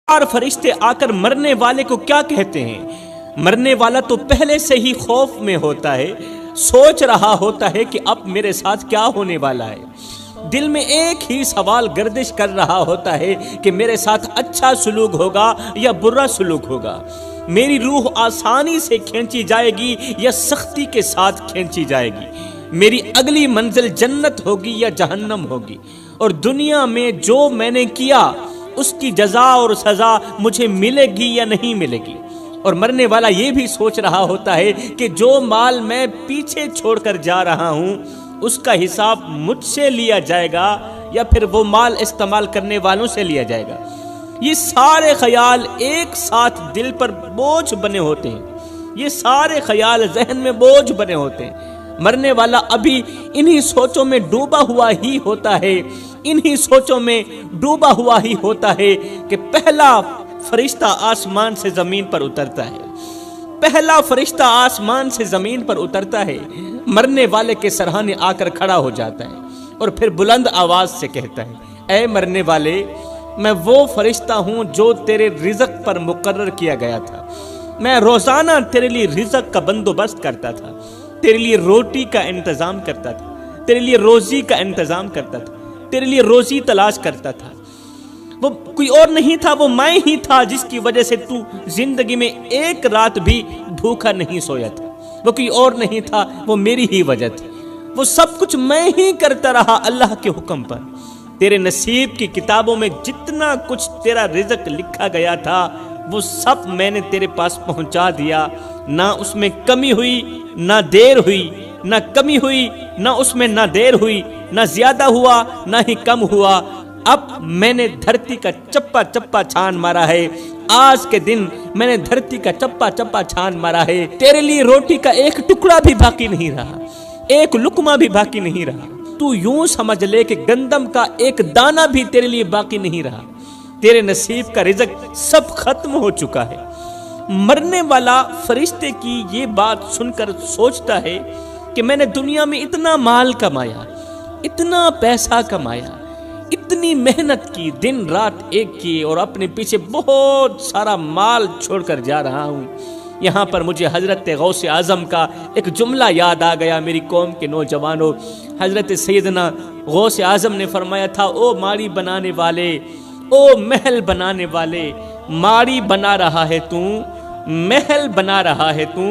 چار فرشتے آ کر مرنے والے کو کیا کہتے ہیں؟ مرنے والا تو پہلے سے ہی خوف میں ہوتا ہے، سوچ رہا ہوتا ہے کہ اب میرے ساتھ کیا ہونے والا ہے۔ دل میں ایک ہی سوال گردش کر رہا ہوتا ہے کہ میرے ساتھ اچھا سلوک ہوگا یا برا سلوک ہوگا، میری روح آسانی سے کھینچی جائے گی یا سختی کے ساتھ کھینچی جائے گی، میری اگلی منزل جنت ہوگی یا جہنم ہوگی، اور دنیا میں جو میں نے کیا اس کی جزا اور سزا مجھے ملے گی یا نہیں ملے گی۔ اور مرنے والا یہ بھی سوچ رہا ہوتا ہے کہ جو مال میں پیچھے چھوڑ کر جا رہا ہوں اس کا حساب مجھ سے لیا جائے گا یا پھر وہ مال استعمال کرنے والوں سے لیا جائے گا۔ یہ سارے خیال ایک ساتھ دل پر بوجھ بنے ہوتے ہیں، یہ سارے خیال ذہن میں بوجھ بنے ہوتے ہیں۔ مرنے والا ابھی انہی سوچوں میں ڈوبا ہوا ہی ہوتا ہے، انہی سوچوں میں ڈوبا ہوا ہی ہوتا ہے کہ پہلا فرشتہ آسمان سے زمین پر اترتا ہے، پہلا فرشتہ آسمان سے زمین پر اترتا ہے، مرنے والے کے سرہانے آ کر کھڑا ہو جاتا ہے اور پھر بلند آواز سے کہتا ہے، اے مرنے والے، میں وہ فرشتہ ہوں جو تیرے رزق پر مقرر کیا گیا تھا۔ میں روزانہ تیرے لیے رزق کا بندوبست کرتا تھا، تیرے لیے روٹی کا انتظام کرتا تھا، تیرے لیے روزی کا انتظام کرتا تھا، تیرے لیے روزی تلاش کرتا تھا۔ وہ کوئی اور نہیں تھا، وہ میں ہی تھا جس کی وجہ سے تو زندگی میں ایک رات بھی بھوکا نہیں سویا تھا۔ وہ کوئی اور نہیں تھا، وہ میری ہی وجہ تھی۔ وہ سب کچھ میں ہی کرتا رہا اللہ کے حکم پر۔ تیرے نصیب کی کتابوں میں جتنا کچھ تیرا رزق لکھا گیا تھا وہ سب میں نے تیرے پاس پہنچا دیا، نہ اس میں کمی ہوئی نہ دیر ہوئی، نہ کمی ہوئی نہ اس میں نہ دیر ہوئی، نہ زیادہ ہوا نہ ہی کم ہوا۔ اب میں نے دھرتی کا چپا چپا چھان مارا ہے، آج کے دن میں نے دھرتی کا چپا چپا چھان مارا ہے، تیرے لیے روٹی کا ایک ٹکڑا بھی باقی نہیں رہا، ایک لقمہ بھی باقی نہیں رہا۔ تو یوں سمجھ لے کہ گندم کا ایک دانہ بھی تیرے لیے باقی نہیں رہا، تیرے نصیب کا رزق سب ختم ہو چکا ہے۔ مرنے والا فرشتے کی یہ بات سن کر سوچتا ہے کہ میں نے دنیا میں اتنا مال کمایا، اتنا پیسہ کمایا، اتنی محنت کی، دن رات ایک کی، اور اپنے پیچھے بہت سارا مال چھوڑ کر جا رہا ہوں۔ یہاں پر مجھے حضرت غوث اعظم کا ایک جملہ یاد آ گیا، میری قوم کے نوجوانوں۔ حضرت سیدنا غوث اعظم نے فرمایا تھا، او ماڑی بنانے والے، او محل بنانے والے، ماڑی بنا رہا ہے تو، محل بنا رہا ہے تو،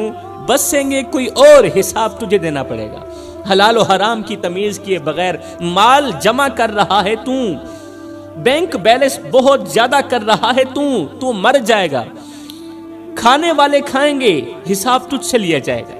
بسیں گے کوئی اور، حساب تجھے دینا پڑے گا۔ حلال و حرام کی تمیز کیے بغیر مال جمع کر رہا ہے تو، بینک بیلنس بہت زیادہ کر رہا ہے تو مر جائے گا، کھانے والے کھائیں گے، حساب تجھ سے لیا جائے گا۔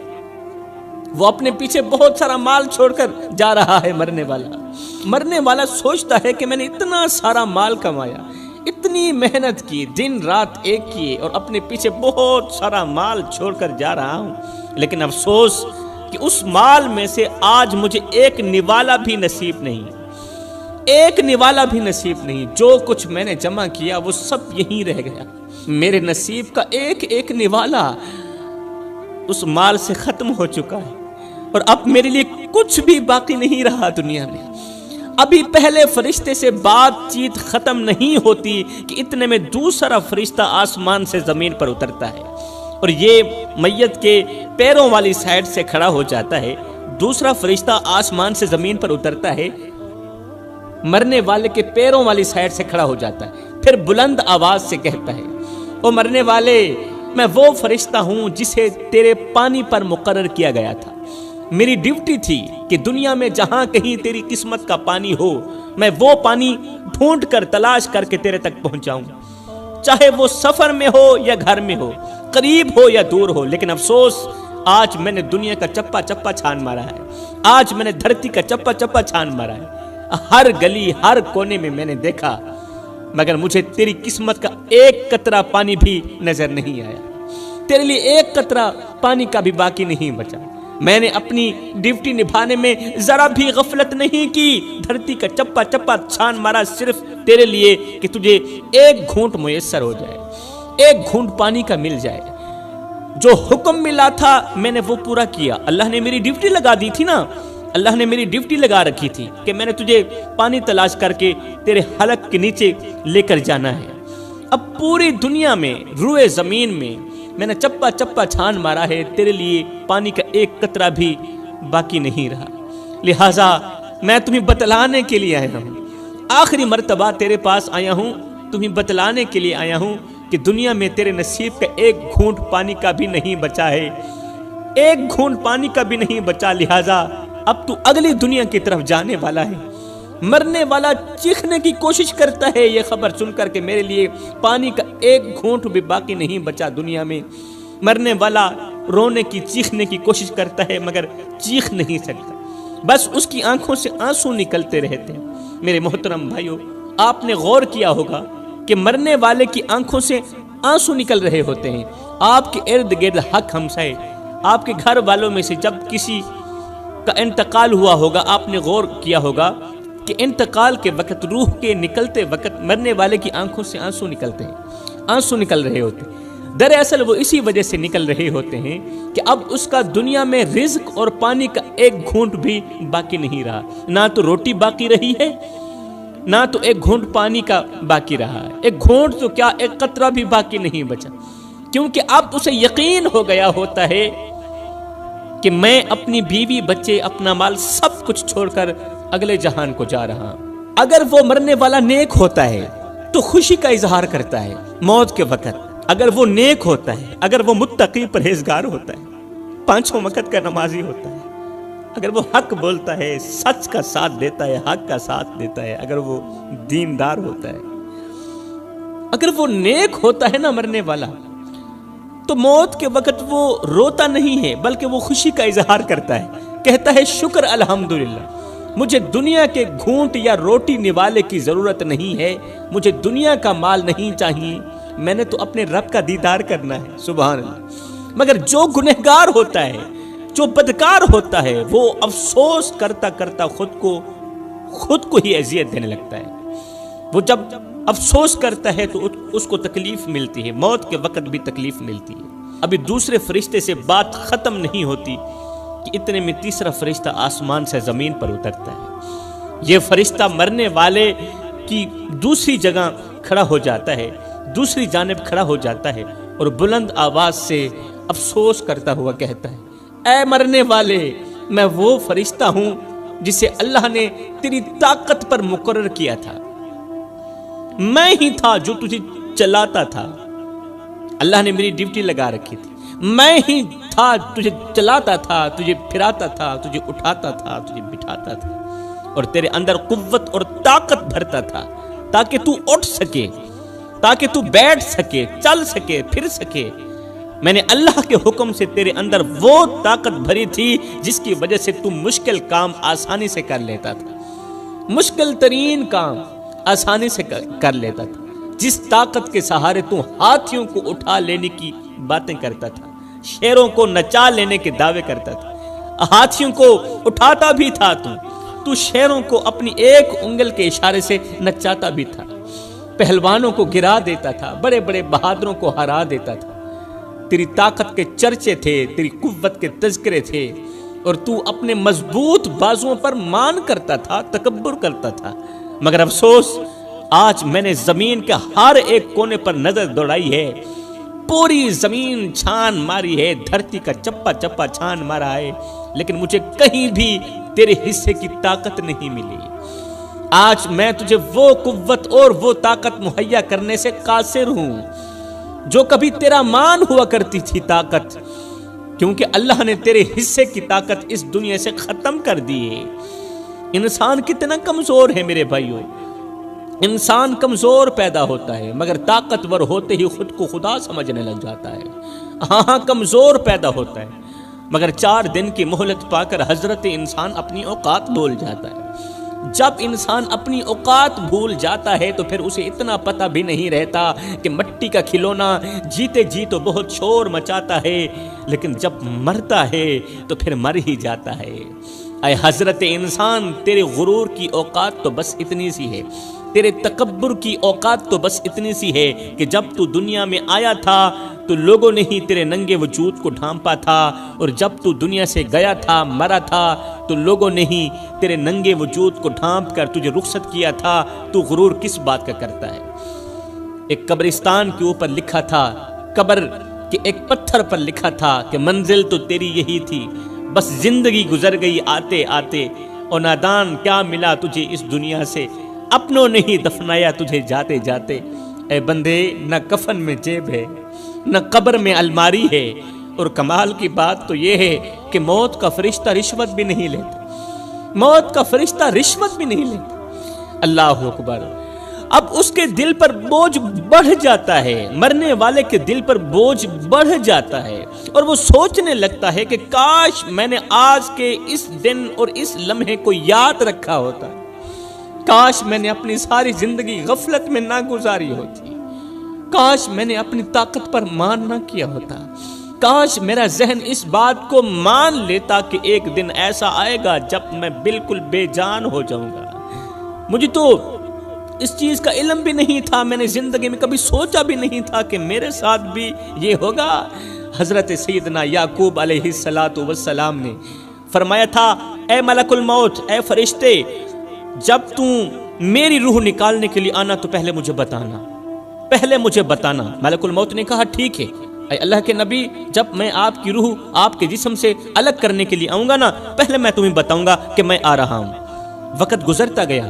وہ اپنے پیچھے بہت سارا مال چھوڑ کر جا رہا ہے مرنے والا سوچتا ہے کہ میں نے اتنا سارا مال کمایا، اتنی محنت کی، دن رات ایک کیے، اور اپنے پیچھے بہت سارا مال چھوڑ کر جا رہا ہوں، لیکن افسوس کہ اس مال میں سے آج مجھے ایک نوالا بھی نصیب نہیں، ایک نوالا بھی نصیب نہیں۔ جو کچھ میں نے جمع کیا وہ سب یہیں رہ گیا، میرے نصیب کا ایک ایک نوالا اس مال سے ختم ہو چکا ہے، اور اب میرے لیے کچھ بھی باقی نہیں رہا دنیا میں۔ ابھی پہلے فرشتے سے بات چیت ختم نہیں ہوتی کہ اتنے میں دوسرا فرشتہ آسمان سے زمین پر اترتا ہے، اور یہ میت کے پیروں والی سائیڈ سے کھڑا ہو جاتا ہے۔ دوسرا فرشتہ آسمان سے زمین پر اترتا ہے، مرنے والے کے پیروں والی سائیڈ سے کھڑا ہو جاتا ہے، پھر بلند آواز سے کہتا ہے، او مرنے والے، میں وہ فرشتہ ہوں جسے تیرے پانی پر مقرر کیا گیا تھا۔ میری ڈیوٹی تھی کہ دنیا میں جہاں کہیں تیری قسمت کا پانی ہو، میں وہ پانی ڈھونڈ کر تلاش کر کے تیرے تک پہنچاؤں، چاہے وہ سفر میں ہو یا گھر میں ہو، قریب ہو یا دور ہو۔ لیکن افسوس، آج میں نے دنیا کا چپا چپا چھان مارا ہے، آج میں نے دھرتی کا چپا چپا چھان مارا ہے، ہر گلی ہر کونے میں نے دیکھا، مگر مجھے تیری قسمت کا ایک قطرہ پانی بھی نظر نہیں آیا، تیرے لیے ایک قطرہ پانی کا بھی باقی نہیں بچا۔ میں نے اپنی ڈیوٹی نبھانے میں ذرا بھی غفلت نہیں کی، دھرتی کا چپا چپا چھان مارا صرف تیرے لیے کہ تجھے ایک گھونٹ میسر ہو جائے، ایک گھونٹ پانی کا مل جائے۔ جو حکم ملا تھا میں نے وہ پورا کیا، اللہ نے میری ڈیوٹی لگا دی تھی نا، اللہ نے میری ڈیوٹی لگا رکھی تھی کہ میں نے تجھے پانی تلاش کر کے تیرے حلق کے نیچے لے کر جانا ہے، اب پوری دنیا میں روئے زمین میں نے چپا چپا چھان مارا ہے، تیرے لیے پانی کا ایک قطرہ بھی باقی نہیں رہا، لہٰذا میں تمہیں بتلانے کے لیے آیا ہوں، آخری مرتبہ تیرے پاس آیا ہوں، تمہیں بتلانے کے لیے آیا ہوں کہ دنیا میں تیرے نصیب کا ایک گھونٹ پانی کا بھی نہیں بچا ہے، ایک گھونٹ پانی کا بھی نہیں بچا، لہٰذا اب تو اگلی دنیا کی طرف جانے والا ہے۔ مرنے والا چیخنے کی کوشش کرتا ہے یہ خبر سن کر کہ میرے لیے پانی کا ایک گھونٹ بھی باقی نہیں بچا دنیا میں۔ مرنے والا رونے کی چیخنے کی کوشش کرتا ہے مگر چیخ نہیں سکتا، بس اس کی آنکھوں سے آنسو نکلتے رہتے ہیں۔ میرے محترم بھائیو، آپ نے غور کیا ہوگا کہ مرنے والے کی آنکھوں سے آنسو نکل رہے ہوتے ہیں۔ آپ کے ارد گرد حق ہمسائے، آپ کے گھر والوں میں سے جب کسی کا انتقال ہوا ہوگا، آپ نے غور کیا ہوگا کہ انتقال کے وقت، روح کے نکلتے وقت مرنے والے کی آنکھوں سے آنسو نکلتے ہیں، آنسو نکل رہے ہوتے ہیں۔ دراصل وہ اسی وجہ سے نکل رہے ہوتے ہیں کہ اب اس کا دنیا میں رزق اور پانی کا ایک گھونٹ بھی باقی نہیں رہا، نہ تو روٹی باقی رہی ہے، نہ تو ایک گھونٹ پانی کا باقی رہا ہے، ایک گھونٹ تو کیا ایک قطرہ بھی باقی نہیں بچا، کیونکہ اب اسے یقین ہو گیا ہوتا ہے کہ میں اپنی بیوی بچے اپنا مال سب کچھ چھوڑ کر اگلے جہان کو جا رہا ہوں۔ اگر وہ مرنے والا نیک ہوتا ہے تو خوشی کا اظہار کرتا ہے موت کے وقت، اگر وہ نیک ہوتا ہے، اگر وہ متقی پرہیزگار ہوتا ہے، پانچوں وقت کا نمازی ہوتا ہے، اگر وہ حق بولتا ہے، سچ کا ساتھ دیتا ہے، حق کا ساتھ دیتا ہے، اگر وہ دیندار ہوتا ہے، اگر وہ نیک ہوتا ہے نا مرنے والا، تو موت کے وقت وہ روتا نہیں ہے بلکہ وہ خوشی کا اظہار کرتا ہے، کہتا ہے شکر الحمدللہ، مجھے دنیا کے گھونٹ یا روٹی نوالے کی ضرورت نہیں ہے، مجھے دنیا کا مال نہیں چاہیے، میں نے تو اپنے رب کا دیدار کرنا ہے، سبحان اللہ۔ مگر جو گنہگار ہوتا ہے، جو بدکار ہوتا ہے، وہ افسوس کرتا کرتا خود کو ہی اذیت دینے لگتا ہے۔ وہ جب افسوس کرتا ہے تو اس کو تکلیف ملتی ہے، موت کے وقت بھی تکلیف ملتی ہے۔ ابھی دوسرے فرشتے سے بات ختم نہیں ہوتی کہ اتنے میں تیسرا فرشتہ آسمان سے زمین پر اترتا ہے۔ یہ فرشتہ مرنے والے کی دوسری جگہ کھڑا ہو جاتا ہے، دوسری جانب کھڑا ہو جاتا ہے اور بلند آواز سے افسوس کرتا ہوا کہتا ہے، اے مرنے والے، میں وہ فرشتہ ہوں جسے اللہ نے تیری طاقت پر مقرر کیا تھا، میں ہی تھا جو تجھے چلاتا تھا، اللہ نے میری ڈیوٹی لگا رکھی تھی، میں ہی تھا تجھے چلاتا تھا، تجھے پھراتا تھا، تجھے اٹھاتا تھا، تجھے بٹھاتا تھا اور تیرے اندر قوت اور طاقت بھرتا تھا تاکہ تو اٹھ سکے، تاکہ تو بیٹھ سکے، چل سکے، پھر سکے۔ میں نے اللہ کے حکم سے تیرے اندر وہ طاقت بھری تھی جس کی وجہ سے تو مشکل کام آسانی سے کر لیتا تھا، مشکل ترین کام آسانی سے کر لیتا تھا، جس طاقت کے سہارے تو ہاتھیوں کو اٹھا لینے کی باتیں کرتا تھا، شیروں کو نچا لینے کے دعوے کرتا تھا، ہاتھیوں کو اٹھاتا بھی تھا، تو شیروں کو اپنی ایک انگل کے اشارے سے نچاتا بھی تھا، پہلوانوں کو گرا دیتا تھا، بڑے بڑے بہادروں کو ہرا دیتا تھا۔ تیری طاقت کے چرچے تھے، تیری قوت کے تذکرے تھے، اور تو اپنے مضبوط بازوؤں پر مان کرتا تھا، تکبر کرتا تھا۔ مگر افسوس، آج میں نے زمین کے ہر ایک کونے پر نظر دوڑائی ہے، پوری زمین چھان ماری ہے، دھرتی کا چپا چپا چھان مارا ہے، لیکن مجھے کہیں بھی تیرے حصے کی طاقت نہیں ملی۔ آج میں تجھے وہ قوت اور وہ طاقت مہیا کرنے سے قاصر ہوں جو کبھی تیرا مان ہوا کرتی تھی طاقت، کیونکہ اللہ نے تیرے حصے کی طاقت اس دنیا سے ختم کر دی ہے۔ انسان کتنا کمزور ہے میرے بھائیوں، انسان کمزور پیدا ہوتا ہے مگر طاقتور ہوتے ہی خود کو خدا سمجھنے لگ جاتا ہے۔ ہاں کمزور پیدا ہوتا ہے مگر 4 دن کی مہلت پا کر حضرت انسان اپنی اوقات بھول جاتا ہے۔ جب انسان اپنی اوقات بھول جاتا ہے تو پھر اسے اتنا پتہ بھی نہیں رہتا کہ مٹی کا کھلونا جیتے جی تو بہت شور مچاتا ہے، لیکن جب مرتا ہے تو پھر مر ہی جاتا ہے۔ اے حضرت انسان، تیرے غرور کی اوقات تو بس اتنی سی ہے، تیرے تکبر کی اوقات تو بس اتنی سی ہے کہ جب تو دنیا میں آیا تھا تو لوگوں نے ہی تیرے ننگے وجود کو ڈھانپا تھا، اور جب تو دنیا سے گیا تھا، مرا تھا، تو لوگوں نے ہی تیرے ننگے وجود کو ڈھانپ کر تجھے رخصت کیا تھا۔ تو غرور کس بات کا کرتا ہے؟ ایک قبرستان کے اوپر لکھا تھا، قبر کے ایک پتھر پر لکھا تھا کہ منزل تو تیری یہی تھی، بس زندگی گزر گئی آتے آتے، اور نادان کیا ملا تجھے اس دنیا سے، اپنوں نے ہی دفنایا تجھے جاتے جاتے۔ اے بندے، نہ کفن میں جیب ہے، نہ قبر میں الماری ہے، اور کمال کی بات تو یہ ہے کہ موت کا فرشتہ رشوت بھی نہیں لیتا، موت کا فرشتہ رشوت بھی نہیں لیتا۔ اللہ اکبر۔ اب اس کے دل پر بوجھ بڑھ جاتا ہے، مرنے والے کے دل پر بوجھ بڑھ جاتا ہے، اور وہ سوچنے لگتا ہے کہ کاش میں نے آج کے اس دن اور اس لمحے کو یاد رکھا ہوتا، کاش میں نے اپنی ساری زندگی غفلت میں نہ گزاری ہوتی، کاش میں نے اپنی طاقت پر مان نہ کیا ہوتا، کاش میرا ذہن اس بات کو مان لیتا کہ ایک دن ایسا آئے گا جب میں بالکل بے جان ہو جاؤں گا۔ مجھے تو اس چیز کا علم بھی نہیں تھا، میں نے زندگی میں کبھی سوچا بھی نہیں تھا کہ میرے ساتھ بھی یہ ہوگا۔ حضرت سیدنا یعقوب علیہ السلام نے فرمایا تھا، اے ملک الموت، اے فرشتے، جب تم میری روح نکالنے کے لیے آنا تو پہلے مجھے بتانا، پہلے مجھے بتانا۔ ملک الموت نے کہا ٹھیک ہے، اے اللہ کے نبی، جب میں آپ کی روح آپ کے جسم سے الگ کرنے کے لیے آؤں گا نا، پہلے میں تمہیں بتاؤں گا کہ میں آ رہا ہوں۔ وقت گزرتا گیا،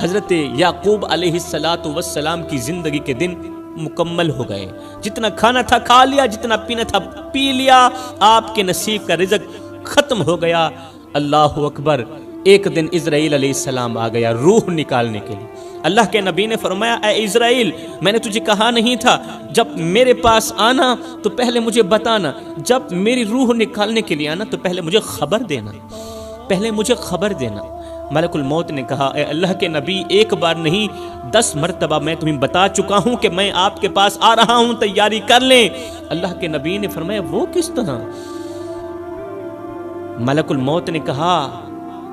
حضرت یعقوب علیہ السلام کی زندگی کے دن مکمل ہو گئے، جتنا کھانا تھا کھا لیا، جتنا پینا تھا پی لیا، آپ کے نصیب کا رزق ختم ہو گیا۔ اللہ اکبر۔ ایک دن اسرائیل علیہ السلام آ گیا روح نکالنے کے لیے۔ اللہ کے نبی نے فرمایا، اے اسرائیل، میں نے تجھے کہا نہیں تھا جب میرے پاس آنا تو پہلے مجھے بتانا، جب میری روح نکالنے کے لیے آنا تو پہلے مجھے خبر دینا، پہلے مجھے خبر دینا۔ ملک الموت نے کہا، اے اللہ کے نبی، ایک بار نہیں 10 مرتبہ میں تمہیں بتا چکا ہوں کہ میں آپ کے پاس آ رہا ہوں، تیاری کر لیں۔ اللہ کے نبی نے فرمایا، وہ کس طرح؟ ملک الموت نے کہا،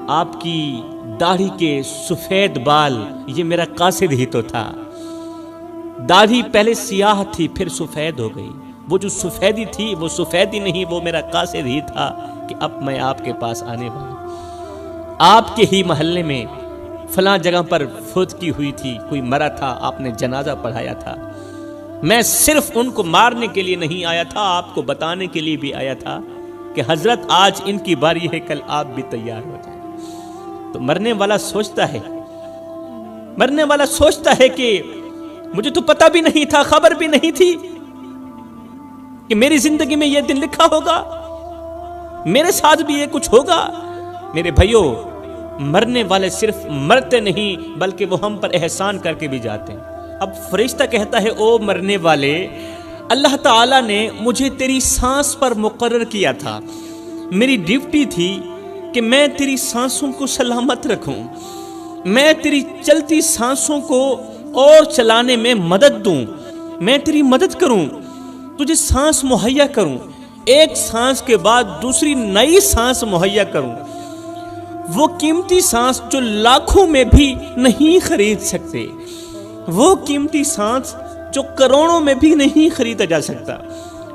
آپ کی داڑھی کے سفید بال، یہ میرا قاصد ہی تو تھا۔ داڑھی پہلے سیاہ تھی پھر سفید ہو گئی، وہ جو سفیدی تھی وہ سفیدی نہیں، وہ میرا قاصد ہی تھا کہ اب میں آپ کے پاس آنے والا ہوں۔ آپ کے ہی محلے میں فلاں جگہ پر فوت ہوئی تھی، کوئی مرا تھا، آپ نے جنازہ پڑھایا تھا۔ میں صرف ان کو مارنے کے لیے نہیں آیا تھا، آپ کو بتانے کے لیے بھی آیا تھا کہ حضرت آج ان کی باری ہے، کل آپ بھی تیار ہو جائیں۔ تو مرنے والا سوچتا ہے کہ مجھے تو پتہ بھی نہیں تھا، خبر بھی نہیں تھی کہ میری زندگی میں یہ دن لکھا ہوگا، میرے ساتھ بھی یہ کچھ ہوگا۔ میرے بھائیوں، مرنے والے صرف مرتے نہیں بلکہ وہ ہم پر احسان کر کے بھی جاتے ہیں۔ اب فرشتہ کہتا ہے، او مرنے والے، اللہ تعالیٰ نے مجھے تیری سانس پر مقرر کیا تھا، میری ڈیوٹی تھی کہ میں تیری سانسوں کو سلامت رکھوں، میں تیری چلتی سانسوں کو اور چلانے میں مدد دوں، میں تیری مدد کروں، تجھے سانس مہیا کروں، ایک سانس کے بعد دوسری نئی سانس مہیا کروں، وہ قیمتی سانس جو لاکھوں میں بھی نہیں خرید سکتے، وہ قیمتی سانس جو کروڑوں میں بھی نہیں خریدا جا سکتا،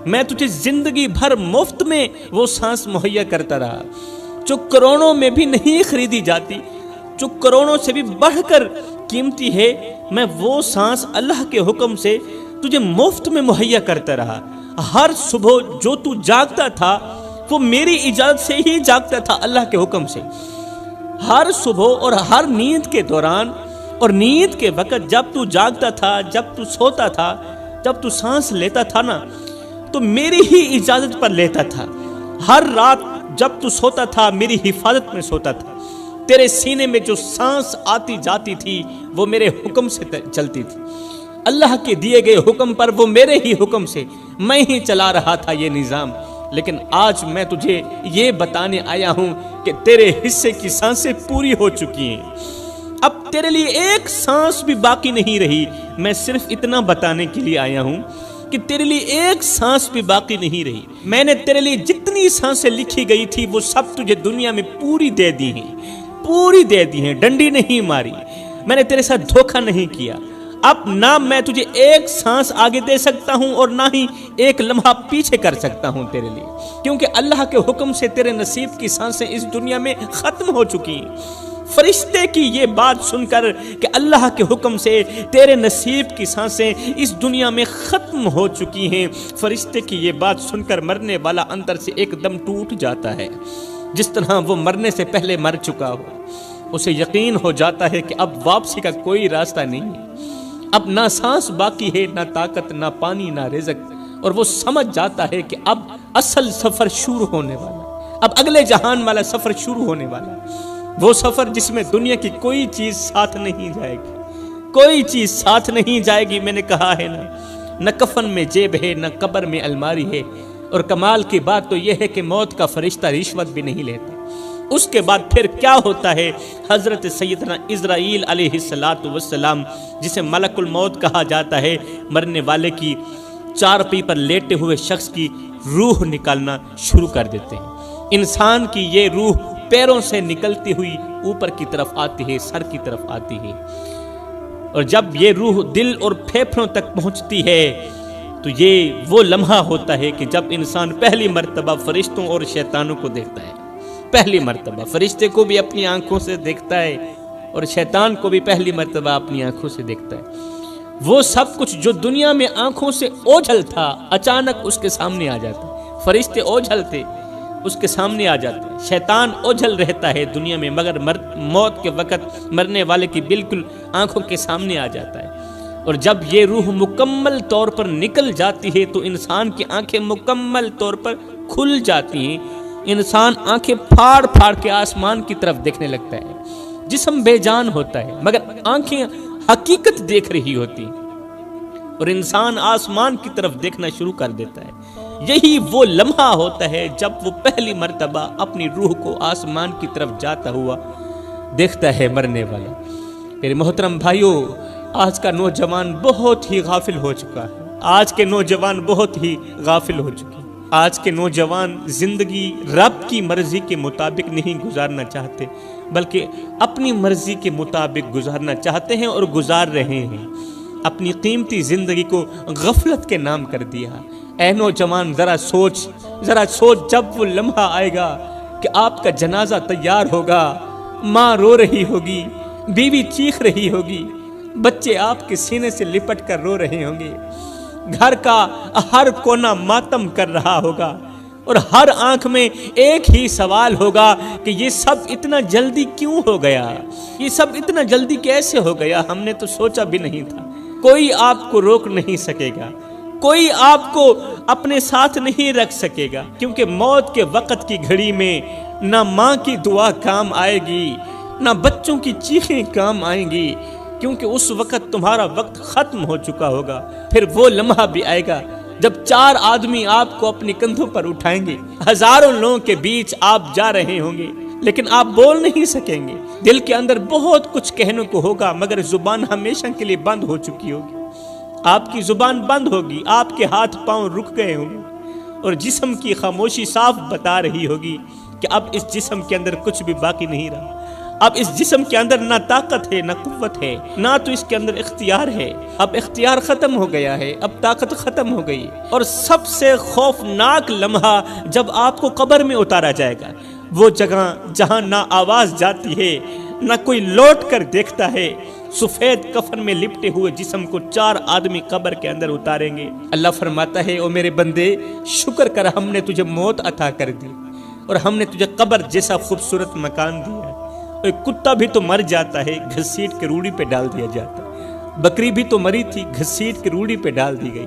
میں تجھے زندگی بھر مفت میں وہ سانس مہیا کرتا رہا جو کروڑوں میں بھی نہیں خریدی جاتی، جو کروڑوں سے بھی بڑھ کر قیمتی ہے، میں وہ سانس اللہ کے حکم سے تجھے مفت میں مہیا کرتا رہا۔ ہر صبح جو تو جاگتا تھا وہ میری اجازت سے ہی جاگتا تھا، اللہ کے حکم سے۔ ہر صبح اور ہر نیند کے دوران اور نیند کے وقت جب تو جاگتا تھا، جب تو سوتا تھا، جب تو سانس لیتا تھا نا، تو میری ہی اجازت پر لیتا تھا۔ ہر رات جب تو سوتا تھا میری حفاظت میں سوتا تھا، تیرے سینے میں جو سانس آتی جاتی تھی وہ میرے حکم سے چلتی تھی، اللہ کے دیے گئے حکم پر، وہ میرے ہی حکم سے میں ہی چلا رہا تھا یہ نظام۔ لیکن آج میں تجھے یہ بتانے آیا ہوں کہ تیرے حصے کی سانسیں پوری ہو چکی ہیں، اب تیرے لیے ایک سانس بھی باقی نہیں رہی۔ میں صرف اتنا بتانے کے لیے آیا ہوں کہ تیرے لیے ایک سانس بھی باقی نہیں رہی۔ میں نے تیرے لیے جتنی سانسیں لکھی گئی تھی وہ سب تجھے دنیا میں پوری دے دی ہیں، پوری دے دی ہیں، ڈنڈی نہیں ماری، میں نے تیرے ساتھ دھوکہ نہیں کیا۔ اب نہ میں تجھے ایک سانس آگے دے سکتا ہوں اور نہ ہی ایک لمحہ پیچھے کر سکتا ہوں تیرے لیے، کیونکہ اللہ کے حکم سے تیرے نصیب کی سانسیں اس دنیا میں ختم ہو چکی ہیں۔ فرشتے کی یہ بات سن کر کہ اللہ کے حکم سے تیرے نصیب کی سانسیں اس دنیا میں ختم ہو چکی ہیں، فرشتے کی یہ بات سن کر مرنے والا اندر سے ایک دم ٹوٹ جاتا ہے، جس طرح وہ مرنے سے پہلے مر چکا ہو۔ اسے یقین ہو جاتا ہے کہ اب واپسی کا کوئی راستہ نہیں ہے، اب نہ سانس باقی ہے، نہ طاقت، نہ پانی، نہ رزق، اور وہ سمجھ جاتا ہے کہ اب اصل سفر شروع ہونے والا ہے، اب اگلے جہان والا سفر شروع ہونے والا ہے، وہ سفر جس میں دنیا کی کوئی چیز ساتھ نہیں جائے گی، کوئی چیز ساتھ نہیں جائے گی۔ میں نے کہا ہے نہ کفن میں جیب ہے، نہ قبر میں الماری ہے، اور کمال کی بات تو یہ ہے کہ موت کا فرشتہ رشوت بھی نہیں لیتا۔ اس کے بعد پھر کیا ہوتا ہے؟ حضرت سیدنا عزرائیل علیہ السلام، جسے ملک الموت کہا جاتا ہے، مرنے والے کی چارپائی پر لیٹے ہوئے شخص کی روح نکالنا شروع کر دیتے ہیں۔ انسان کی یہ روح پیروں سے نکلتی ہوئی اوپر کی طرف آتی ہے، سر کی طرف آتی ہے، اور جب یہ روح دل اور پھیپھڑوں تک پہنچتی ہے تو یہ وہ لمحہ ہوتا ہے کہ جب انسان پہلی مرتبہ فرشتوں اور شیطانوں کو دیکھتا ہے۔ پہلی مرتبہ فرشتے کو بھی اپنی آنکھوں سے دیکھتا ہے اور شیطان کو بھی پہلی مرتبہ اپنی آنکھوں سے دیکھتا ہے۔ وہ سب کچھ جو دنیا میں آنکھوں سے اوجھل تھا اچانک اس کے سامنے آ جاتا ہے۔ فرشتے اوجھل تھے، اس کے سامنے آ جاتے ہیں۔ شیطان اوجھل رہتا ہے دنیا میں، مگر موت کے وقت مرنے والے کی بالکل آنکھوں کے سامنے آ جاتا ہے، اور جب یہ روح مکمل طور پر نکل جاتی ہے تو انسان کی آنکھیں مکمل طور پر کھل جاتی ہیں۔ انسان آنکھیں پھاڑ پھاڑ کے آسمان کی طرف دیکھنے لگتا ہے، جسم بے جان ہوتا ہے مگر آنکھیں حقیقت دیکھ رہی ہوتی ہیں، اور انسان آسمان کی طرف دیکھنا شروع کر دیتا ہے۔ یہی وہ لمحہ ہوتا ہے جب وہ پہلی مرتبہ اپنی روح کو آسمان کی طرف جاتا ہوا دیکھتا ہے مرنے والا۔ میرے محترم بھائیوں، آج کا نوجوان بہت ہی غافل ہو چکا ہے، آج کے نوجوان بہت ہی غافل ہو چکے ہیں۔ آج کے نوجوان زندگی رب کی مرضی کے مطابق نہیں گزارنا چاہتے، بلکہ اپنی مرضی کے مطابق گزارنا چاہتے ہیں اور گزار رہے ہیں۔ اپنی قیمتی زندگی کو غفلت کے نام کر دیا۔ اے نوجوان، ذرا سوچ جب وہ لمحہ آئے گا کہ آپ کا جنازہ تیار ہوگا، ماں رو رہی ہوگی، بیوی چیخ رہی ہوگی، بچے آپ کے سینے سے لپٹ کر رو رہے ہوں گے، گھر کا ہر کونا ماتم کر رہا ہوگا، اور ہر آنکھ میں ایک ہی سوال ہوگا کہ یہ سب اتنا جلدی کیوں ہو گیا، یہ سب اتنا جلدی کیسے ہو گیا، ہم نے تو سوچا بھی نہیں تھا۔ کوئی آپ کو روک نہیں سکے گا، کوئی آپ کو اپنے ساتھ نہیں رکھ سکے گا، کیونکہ موت کے وقت کی گھڑی میں نہ ماں کی دعا کام آئے گی، نہ بچوں کی چیخیں کام آئیں گی، کیونکہ اس وقت تمہارا وقت ختم ہو چکا ہوگا۔ پھر وہ لمحہ بھی آئے گا جب 4 آدمی آپ کو اپنی کندھوں پر اٹھائیں گے، ہزاروں لوگوں کے بیچ آپ جا رہے ہوں گے، لیکن آپ بول نہیں سکیں گے۔ دل کے اندر بہت کچھ کہنے کو ہوگا، مگر زبان ہمیشہ کے لیے بند ہو چکی ہوگی۔ آپ کی زبان بند ہوگی، آپ کے ہاتھ پاؤں رک گئے ہوں گے، اور جسم کی خاموشی صاف بتا رہی ہوگی کہ اب اس جسم کے اندر کچھ بھی باقی نہیں رہا۔ اب اس جسم کے اندر نہ طاقت ہے، نہ قوت ہے، نہ تو اس کے اندر اختیار ہے۔ اب اختیار ختم ہو گیا ہے، اب طاقت ختم ہو گئی۔ اور سب سے خوفناک لمحہ جب آپ کو قبر میں اتارا جائے گا، وہ جگہ جہاں نہ آواز جاتی ہے، نہ کوئی لوٹ کر دیکھتا ہے۔ سفید کفن میں لپٹے ہوئے جسم کو 4 آدمی قبر کے اندر اتاریں گے۔ اللہ فرماتا ہے، او میرے بندے، شکر کر، ہم نے تجھے موت عطا کر دی، اور ہم نے تجھے قبر جیسا خوبصورت مکان دیا ہے۔ ایک کتا بھی تو مر جاتا ہے، گھسیٹ کے روڑی پہ ڈال دیا جاتا ہے۔ بکری بھی تو مری تھی، گھسیٹ کے روڑی پہ ڈال دی گئی۔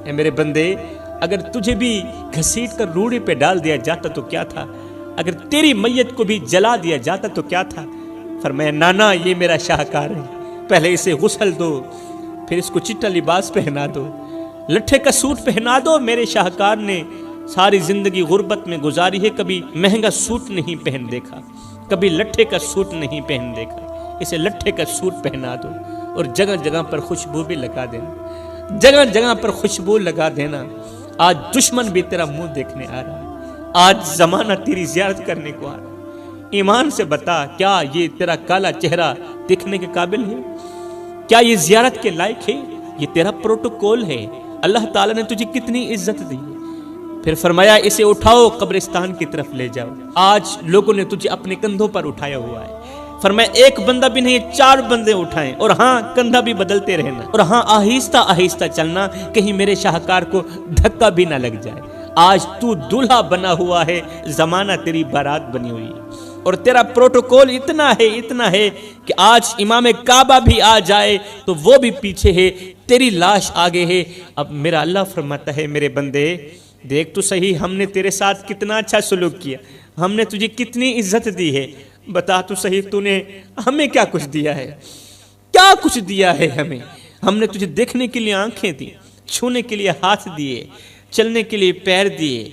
اے میرے بندے، اگر تجھے بھی گھسیٹ کر روڑی پہ ڈال دیا جاتا تو کیا تھا؟ اگر تیری میت کو بھی جلا دیا جاتا تو کیا تھا؟ فرمایا، نانا، یہ میرا شاہکار ہے، پہلے اسے غسل دو، پھر اس کو چٹا لباس پہنا دو، لٹھے کا سوٹ پہنا دو۔ میرے شاہکار نے ساری زندگی غربت میں گزاری ہے، کبھی مہنگا سوٹ نہیں پہن دیکھا، کبھی لٹھے کا سوٹ نہیں پہن دیکھا، اسے لٹھے کا سوٹ پہنا دو، اور جگہ جگہ پر خوشبو بھی لگا دینا، جگہ جگہ پر خوشبو لگا دینا۔ آج دشمن بھی تیرا منہ دیکھنے آ رہا ہے، آج زمانہ تیری زیارت کرنے کو آ رہا ہے۔ ایمان سے بتا، کیا یہ تیرا کالا چہرہ دیکھنے کے قابل ہے؟ کیا یہ زیارت کے لائق ہے؟ یہ تیرا پروٹوکول ہے۔ اللہ تعالیٰ نے تجھے کتنی عزت دی ہے۔ پھر فرمایا، اسے اٹھاؤ، قبرستان کی طرف لے جاؤ۔ آج لوگوں نے تجھے اپنے کندھوں پر اٹھایا ہوا ہے، فرمایا ایک بندہ بھی نہیں 4 بندے اٹھائیں، اور ہاں کندھا بھی بدلتے رہنا، اور ہاں آہستہ آہستہ چلنا، کہیں میرے شاہکار کو دھکا بھی نہ لگ جائے۔ آج تو دلہا بنا ہوا ہے، زمانہ تیری بارات بنی ہوئی ہے، اور تیرا پروٹوکول اتنا ہے کہ آج امام کعبہ بھی آ جائے تو وہ بھی پیچھے ہے، تیری لاش آگے ہے۔ اب میرا اللہ فرماتا ہے میرے بندے دیکھ تو صحیح، ہم نے تیرے ساتھ کتنا اچھا سلوک کیا، ہم نے تجھے کتنی عزت دی ہے، بتا تو صحیح تو نے ہمیں کیا کچھ دیا ہے، کیا کچھ دیا ہے ہمیں؟ ہم نے تجھے دیکھنے کے لیے آنکھیں دی، چھونے کے لیے ہاتھ دیے، چلنے کے لیے پیر دیے۔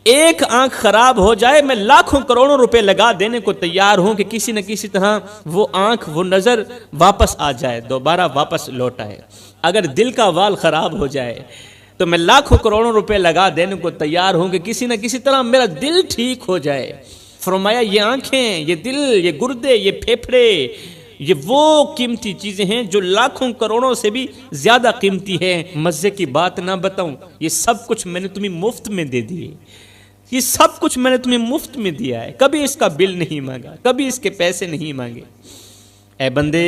ایک آنکھ خراب ہو جائے میں لاکھوں کروڑوں روپے لگا دینے کو تیار ہوں کہ کسی نہ کسی طرح وہ آنکھ وہ نظر واپس آ جائے، دوبارہ واپس لوٹ آئے۔ اگر دل کا وال خراب ہو جائے تو میں لاکھوں کروڑوں روپے لگا دینے کو تیار ہوں کہ کسی نہ کسی طرح میرا دل ٹھیک ہو جائے۔ فرمایا یہ آنکھیں، یہ دل، یہ گردے، یہ پھیپھڑے، یہ وہ قیمتی چیزیں ہیں جو لاکھوں کروڑوں سے بھی زیادہ قیمتی ہیں۔ مزے کی بات نہ بتاؤں، یہ سب کچھ میں نے تمہیں مفت میں دے دیے، یہ سب کچھ میں نے تمہیں مفت میں دیا ہے، کبھی اس کا بل نہیں مانگا، کبھی اس کے پیسے نہیں مانگے۔ اے بندے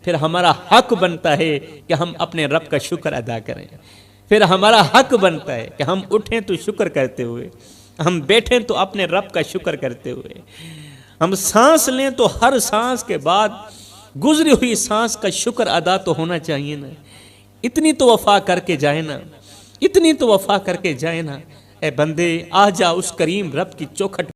پھر ہمارا حق بنتا ہے کہ ہم اپنے رب کا شکر ادا کریں، پھر ہمارا حق بنتا ہے کہ ہم اٹھیں تو شکر کرتے ہوئے، ہم بیٹھیں تو اپنے رب کا شکر کرتے ہوئے، ہم سانس لیں تو ہر سانس کے بعد گزری ہوئی سانس کا شکر ادا تو ہونا چاہیے نا۔ اتنی تو وفا کر کے جائے نا، اتنی تو وفا کر کے جائے نا۔ اے بندے آ جا اس کریم رب کی چوکھٹ